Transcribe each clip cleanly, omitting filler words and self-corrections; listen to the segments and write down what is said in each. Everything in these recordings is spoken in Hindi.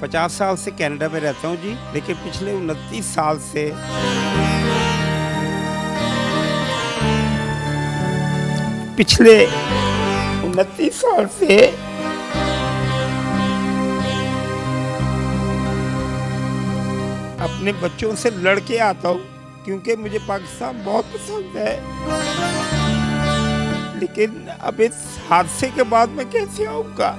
50 साल से कनाडा में रहता हूँ जी, लेकिन पिछले 29 साल से अपने बच्चों से लड़ के आता हूँ, क्योंकि मुझे पाकिस्तान बहुत पसंद है। लेकिन अब इस हादसे के बाद मैं कैसे आऊँगा?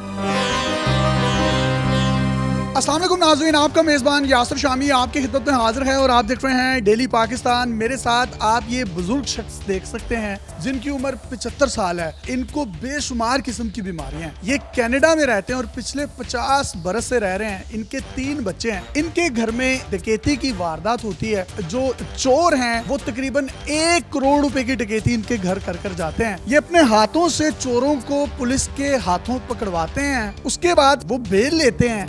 अस्सलाम वालेकुम नाज़रीन, आपका मेज़बान यासिर शामी आपकी खिदमत में हाजिर है और आप देख रहे हैं डेली पाकिस्तान। मेरे साथ आप ये बुजुर्ग शख्स देख सकते हैं जिनकी उम्र 75 साल है। इनको बेशुमार किस्म की बीमारियां हैं। ये कनाडा में रहते हैं और पिछले 50 बरस से रह रहे हैं। इनके 3 बच्चे हैं। इनके घर में डकैती की वारदात होती है। जो चोर हैं वो तकरीबन 1 करोड़ रुपए की डकैती इनके घर कर कर जाते हैं। ये अपने हाथों से चोरों को पुलिस के हाथों पकड़वाते हैं, उसके बाद वो बेल लेते हैं।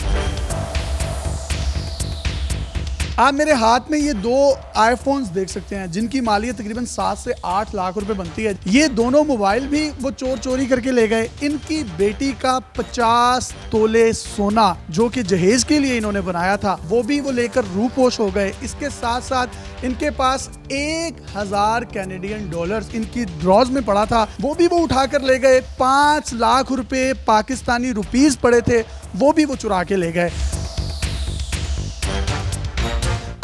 आप मेरे हाथ में ये 2 आईफोन्स देख सकते हैं जिनकी मालियत तकरीबन 7 से 8 लाख रुपए बनती है। ये दोनों मोबाइल भी वो चोर चोरी करके ले गए। इनकी बेटी का 50 तोले सोना जो कि जहेज के लिए इन्होंने बनाया था वो भी वो लेकर रूपोश हो गए। इसके साथ साथ इनके पास 1000 कैनेडियन डॉलर्स इनकी ड्रॉज में पड़ा था, वो भी वो उठा कर ले गए। 5 लाख रुपए पाकिस्तानी रुपीज पड़े थे, वो भी वो चुरा के ले गए।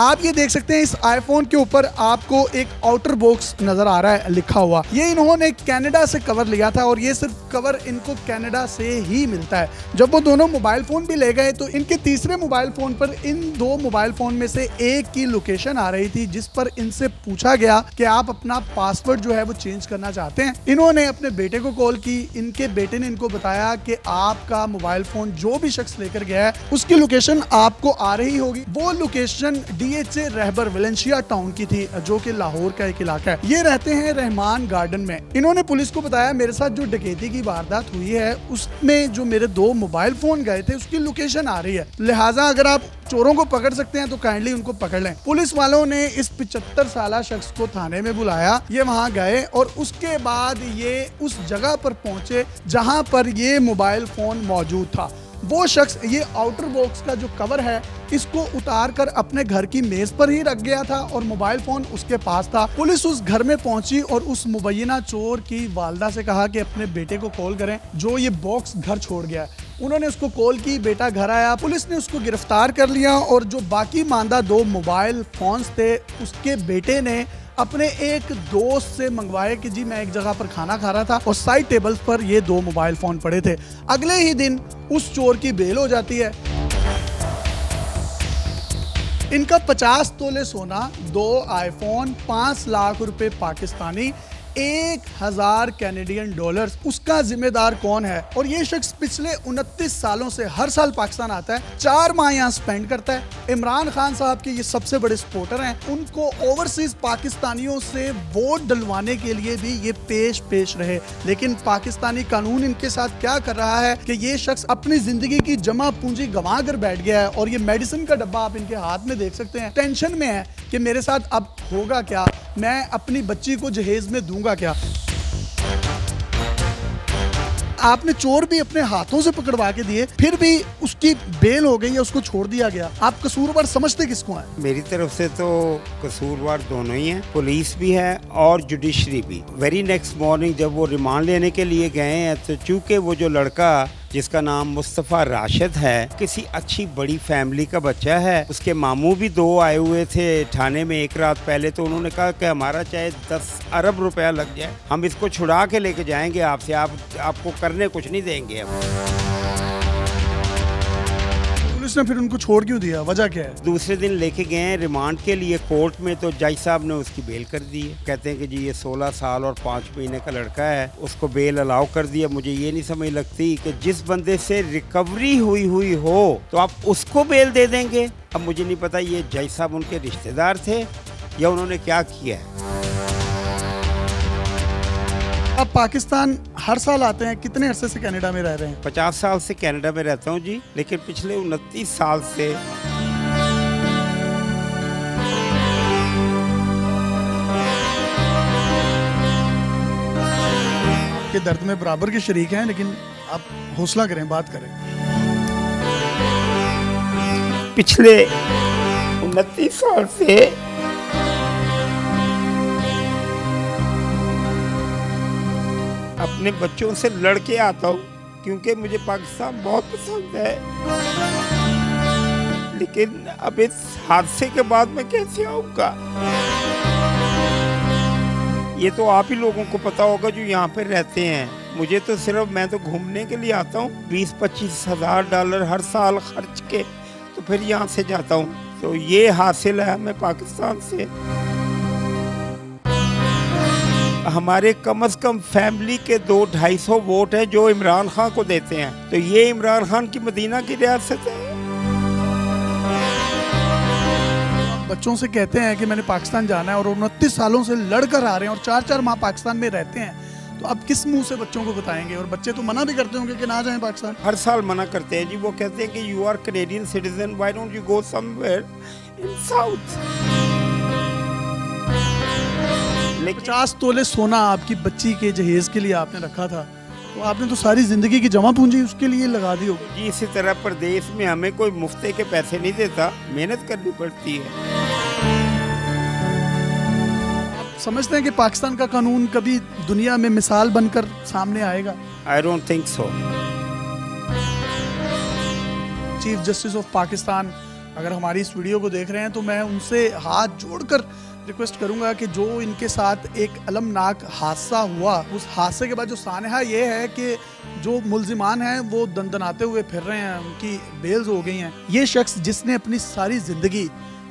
आप ये देख सकते हैं इस आईफोन के ऊपर आपको एक आउटर बॉक्स नजर आ रहा है लिखा हुआ। ये इन्होंने कनाडा से कवर लिया था और ये सिर्फ कवर इनको कनाडा से ही मिलता है। जब वो दोनों मोबाइल फोन भी ले गए तो इनके तीसरे मोबाइल फोन पर इन 2 मोबाइल फोन में से एक की लोकेशन आ रही थी, जिस पर इनसे पूछा गया कि आप अपना पासवर्ड जो है वो चेंज करना चाहते हैं। इन्होंने अपने बेटे को कॉल की। इनके बेटे ने इनको बताया कि आपका मोबाइल फोन जो भी शख्स लेकर गया है उसकी लोकेशन आपको आ रही होगी। वो लोकेशन DHA रहबर वेलेंशिया टाउन की थी, जो कि लाहौर का एक इलाका है। ये रहते हैं रहमान गार्डन में। इन्होंने पुलिस को बताया मेरे साथ जो डकैती की वारदात हुई है उसमें जो मेरे 2 मोबाइल फोन गए थे उसकी लोकेशन आ रही है, लिहाजा अगर आप चोरों को पकड़ सकते हैं तो काइंडली उनको पकड़ लें। पुलिस वालों ने इस 75 साल शख्स को थाने में बुलाया। ये वहां गए और उसके बाद ये उस जगह पर पहुंचे जहां पर ये मोबाइल फोन मौजूद था। वो शख्स ये आउटर बॉक्स का जो कवर है इसको उतार कर अपने घर की मेज पर ही रख गया था और मोबाइल फोन उसके पास था। पुलिस उस घर में पहुंची और उस मुबैना चोर की वालदा से कहा कि अपने बेटे को कॉल करें जो ये बॉक्स घर छोड़ गया है। उन्होंने उसको कॉल की, बेटा घर आया। पुलिस ने उसको गिरफ्तार कर लिया और जो बाकी मांदा 2 मोबाइल फोन्स थे उसके बेटे ने अपने एक दोस्त से मंगवाए कि जी मैं एक जगह पर खाना खा रहा था और साइड टेबल्स पर ये 2 मोबाइल फोन पड़े थे। अगले ही दिन उस चोर की बेल हो जाती है। इनका 50 तोले सोना, 2 आईफोन, 5 लाख रुपए पाकिस्तानी, 1000 कैनेडियन डॉलर्स, उसका जिम्मेदार कौन है? और ये शख्स पिछले 29 सालों से हर साल पाकिस्तान आता है, 4 माह यहाँ स्पेंड करता है। इमरान खान साहब के ये सबसे बड़े सपोर्टर हैं। उनको ओवरसीज पाकिस्तानियों से वोट डलवाने के लिए भी ये पेश रहे, लेकिन पाकिस्तानी कानून इनके साथ क्या कर रहा है कि ये शख्स अपनी जिंदगी की जमा पूंजी गंवा कर बैठ गया है। और ये मेडिसिन का डब्बा आप इनके हाथ में देख सकते हैं। टेंशन में है कि मेरे साथ अब होगा क्या, मैं अपनी बच्ची को जहेज में दूंगा क्या। आपने चोर भी अपने हाथों से पकड़वा के दिए, फिर भी उसकी बेल हो गई या उसको छोड़ दिया गया। आप कसूरवार समझते किसको है? मेरी तरफ से तो कसूरवार दोनों ही हैं, पुलिस भी है और जुडिशरी भी। वेरी नेक्स्ट मॉर्निंग जब वो रिमांड लेने के लिए गए हैं तो चूंकि वो जो लड़का जिसका नाम मुस्तफ़ा राशिद है किसी अच्छी बड़ी फैमिली का बच्चा है, उसके मामू भी 2 आए हुए थे थाने में एक रात पहले, तो उन्होंने कहा कि हमारा चाहे 10 अरब रुपया लग जाए हम इसको छुड़ा के लेके जाएंगे आपसे, आपको करने कुछ नहीं देंगे। अब पुलिस ने फिर उनको छोड़ क्यों दिया, वजह क्या है? दूसरे दिन लेके गए हैं रिमांड के लिए कोर्ट में, तो जज साहब ने उसकी बेल कर दी है। कहते हैं कि जी ये 16 साल और 5 महीने का लड़का है, उसको बेल अलाउ कर दिया। मुझे ये नहीं समझ लगती कि जिस बंदे से रिकवरी हुई हो तो आप उसको बेल दे देंगे। अब मुझे नहीं पता ये जज साहब उनके रिश्तेदार थे या उन्होंने क्या किया है। अब पाकिस्तान हर साल आते हैं, कितने अरसे से कनाडा में रह रहे हैं? 50 साल से कनाडा में रहता हूँ जी, लेकिन पिछले 29 साल से के दर्द में बराबर के शरीक हैं, लेकिन आप हौसला करें, बात करें। पिछले 29 साल से अपने बच्चों से लड़ के आता हूँ, क्योंकि मुझे पाकिस्तान बहुत पसंद है। लेकिन अब इस हादसे के बाद मैं कैसे आऊँगा, ये तो आप ही लोगों को पता होगा जो यहाँ पे रहते हैं। मुझे तो सिर्फ, मैं तो घूमने के लिए आता हूँ, 20-25 हज़ार डॉलर हर साल खर्च के तो फिर यहाँ से जाता हूँ। तो ये हासिल है हमें पाकिस्तान से। हमारे कम से कम फैमिली के 200-250 वोट हैं जो इमरान खान को देते हैं। तो ये इमरान खान की मदीना की रियासत है। बच्चों से कहते हैं कि मैंने पाकिस्तान जाना है और 29 सालों से लड़कर आ रहे हैं और 4-4 माह पाकिस्तान में रहते हैं, तो अब किस मुंह से बच्चों को बताएंगे? और बच्चे तो मना भी करते होंगे कि ना जाएं पाकिस्तान। हर साल मना करते हैं जी। वो कहते हैं कि you are Canadian citizen, why don't you go somewhere in south. 50 तोले सोना आपकी बच्ची के जहेज के लिए आपने रखा था, तो आपने तो सारी जिंदगी की जमा पूंजी उसके लिए लगा दी होगी। जी, इसी तरह प्रदेश में हमें कोई मुफ्ते के पैसे नहीं देता, मेहनत करनी पड़ती है। आप समझते हैं कि पाकिस्तान का कानून कभी दुनिया में मिसाल बनकर सामने आएगा? I don't think so. Chief justice of Pakistan अगर हमारी इस वीडियो को देख रहे हैं तो मैं उनसे हाथ जोड़कर रिक्वेस्ट करूंगा कि जो इनके साथ एक अलमनाक हादसा हुआ, उस हादसे के बाद जो सानहा ये है कि जो मुल्जिमान हैं वो दंदनाते हुए फिर रहे हैं, उनकी बेल्स हो गई हैं। ये शख्स जिसने अपनी सारी जिंदगी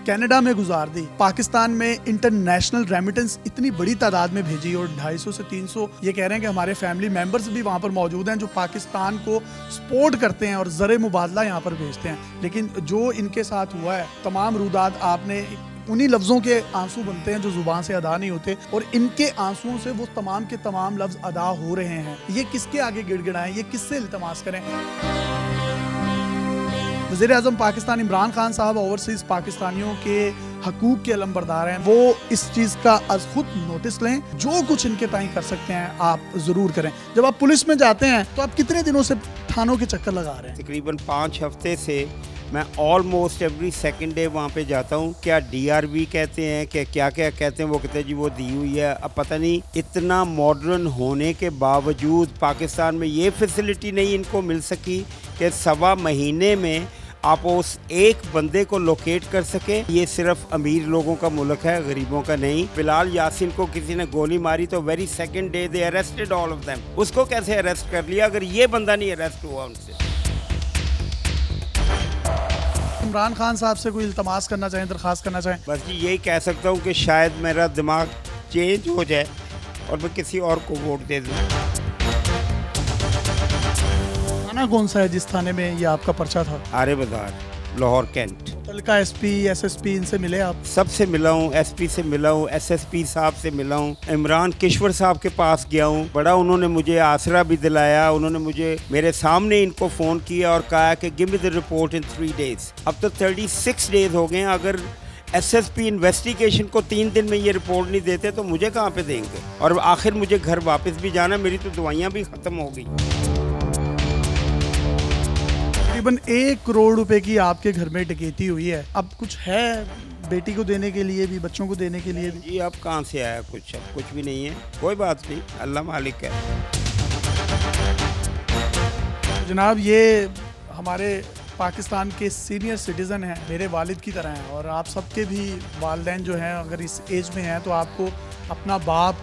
कनाडा में गुजार दी, पाकिस्तान में इंटरनेशनल रेमिटेंस इतनी बड़ी तादाद में भेजी और 250 से 300 ये कह रहे हैं कि हमारे फैमिली मेंबर्स भी वहाँ पर मौजूद हैं जो पाकिस्तान को सपोर्ट करते हैं और ज़र मुबादला यहाँ पर भेजते हैं। लेकिन जो इनके साथ हुआ है, तमाम रुदात आपने उन्हीं लफ्ज़ों के आंसू बनते हैं जो ज़ुबान से अदा नहीं होते, और इनके आंसुओं से वो तमाम के तमाम लफ्ज़ अदा हो रहे हैं। ये किसके आगे गिड़गिड़ाएं, ये किससे इल्तमास करें? वज़ीर-ए-आज़म पाकिस्तान इमरान खान साहब ओवरसीज़ पाकिस्तानियों के हकूक़ के अलमबरदार हैं। वो इस चीज़ का अज खुद नोटिस लें, जो कुछ इनके ताईं कर सकते हैं आप ज़रूर करें। जब आप पुलिस में जाते हैं तो आप कितने दिनों से थानों के चक्कर लगा रहे हैं? तकरीबन 5 हफ्ते से मैं ऑलमोस्ट एवरी सेकंड डे वहाँ पे जाता हूँ। क्या DRV कहते हैं, क्या क्या कहते हैं, वो कहते हैं जी वो दी हुई है। अब पता नहीं, इतना मॉडर्न होने के बावजूद पाकिस्तान में ये फैसिलिटी नहीं इनको मिल सकी कि 1.25 महीने में आप उस एक बंदे को लोकेट कर सके। ये सिर्फ अमीर लोगों का मुल्क है, गरीबों का नहीं। बिलाल यासिन को किसी ने गोली मारी तो very second day they arrested all of them. उसको कैसे अरेस्ट कर लिया अगर ये बंदा नहीं अरेस्ट हुआ उनसे? इमरान खान साहब से कोई इल्तमास करना चाहें, दरख्वास्त करना चाहें? बस जी यही कह सकता हूँ कि शायद मेरा दिमाग चेंज हो जाए और मैं किसी और को वोट दे दूँ। थाना कौन सा है जिस थाने में ये आपका पर्चा था? आरे बाजार, लाहौर कैंट। मुतल्लिका SP, SSP इनसे मिले आप? सबसे मिला हूँ, SP से मिला हूँ, SSP साहब से मिला हूँ, इमरान किश्वर साहब के पास गया हूँ। बड़ा उन्होंने मुझे आसरा भी दिलाया। उन्होंने मुझे मेरे सामने इनको फ़ोन किया और कहा कि give me the report in 3 days. अब तो 36 डेज़ हो गए हैं। अगर SSP इन्वेस्टिगेशन को 3 दिन में ये रिपोर्ट नहीं देते तो मुझे कहाँ पे देंगे? और आखिर मुझे घर वापस भी जाना, मेरी तो दवाइयाँ भी ख़त्म हो गई। तकरीबन 1 करोड़ रुपए की आपके घर में डकैती हुई है। अब कुछ है बेटी को देने के लिए भी, बच्चों को देने के लिए भी? जी अब कहाँ से आया कुछ? अब कुछ भी नहीं है। कोई बात नहीं, अल्लाह मालिक है। जनाब ये हमारे पाकिस्तान के सीनियर सिटीज़न हैं, मेरे वालिद की तरह हैं, और आप सबके भी वालिदैन जो हैं अगर इस एज में हैं तो आपको अपना बाप,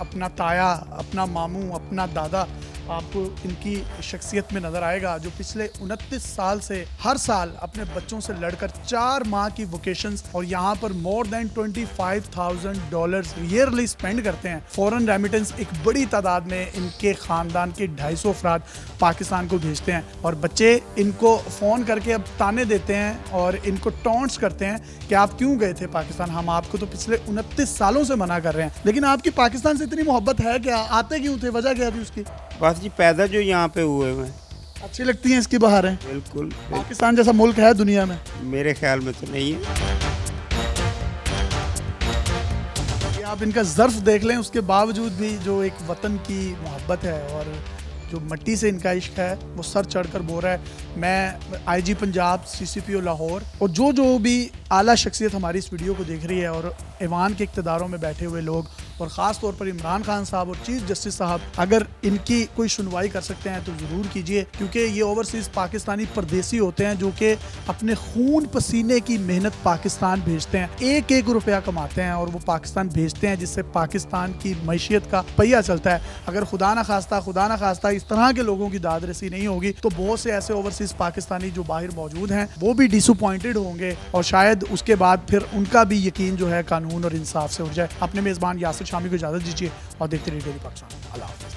अपना ताया, अपना मामू, अपना दादा आपको इनकी शख्सियत में नज़र आएगा, जो पिछले 29 साल से हर साल अपने बच्चों से लड़कर 4 माह की वोकेशंस और यहाँ पर मोर देन $25,000 ईयरली स्पेंड करते हैं। फॉरेन रेमिटेंस एक बड़ी तादाद में इनके ख़ानदान के 250 अफराद पाकिस्तान को भेजते हैं, और बच्चे इनको फ़ोन करके अब ताने देते हैं और इनको टॉन्ट्स करते हैं कि आप क्यों गए थे पाकिस्तान, हम आपको तो पिछले 29 सालों से मना कर रहे हैं। लेकिन आपकी पाकिस्तान से इतनी मोहब्बत है क्या? आते क्यों थे? वजह क्या थी उसकी? बस जी पैदा जो यहाँ पे हुए हैं। अच्छी लगती हैं इसकी बहारें? बिल्कुल। पाकिस्तान जैसा मुल्क है दुनिया में? मेरे ख्याल में तो नहीं है। आप इनका ज़र्फ देख लें, उसके बावजूद भी जो एक वतन की मोहब्बत है और जो मिट्टी से इनका इश्क है वो सर चढ़कर बोल रहा है। मैं IG पंजाब, CCPO लाहौर और जो भी आला शख्सियत हमारी इस वीडियो को देख रही है और ऐवान के इक़्तिदारों में बैठे हुए लोग और ख़ास तौर पर इमरान खान साहब और चीफ जस्टिस साहब अगर इनकी कोई सुनवाई कर सकते हैं तो ज़रूर कीजिए, क्योंकि ये ओवरसीज़ पाकिस्तानी परदेसी होते हैं जो कि अपने खून पसीने की मेहनत पाकिस्तान भेजते हैं, एक एक रुपया कमाते हैं और वो पाकिस्तान भेजते हैं, जिससे पाकिस्तान की मैशियत का पहिया चलता है। अगर खुदा ना खास्ता इस तरह के लोगों की दाद रसी नहीं होगी तो बहुत से ऐसे ओवरसीज़ पाकिस्तानी जो बाहर मौजूद हैं वो भी डिसअपॉइंटेड होंगे और शायद उसके बाद फिर उनका भी यकीन जो है कानून और इंसाफ से उठ जाए। अपने मेज़बान यासिर शामी को इजाज़त दीजिए और देखते रहिए डेली पाकिस्तान। अल्लाह हाफ़िज़।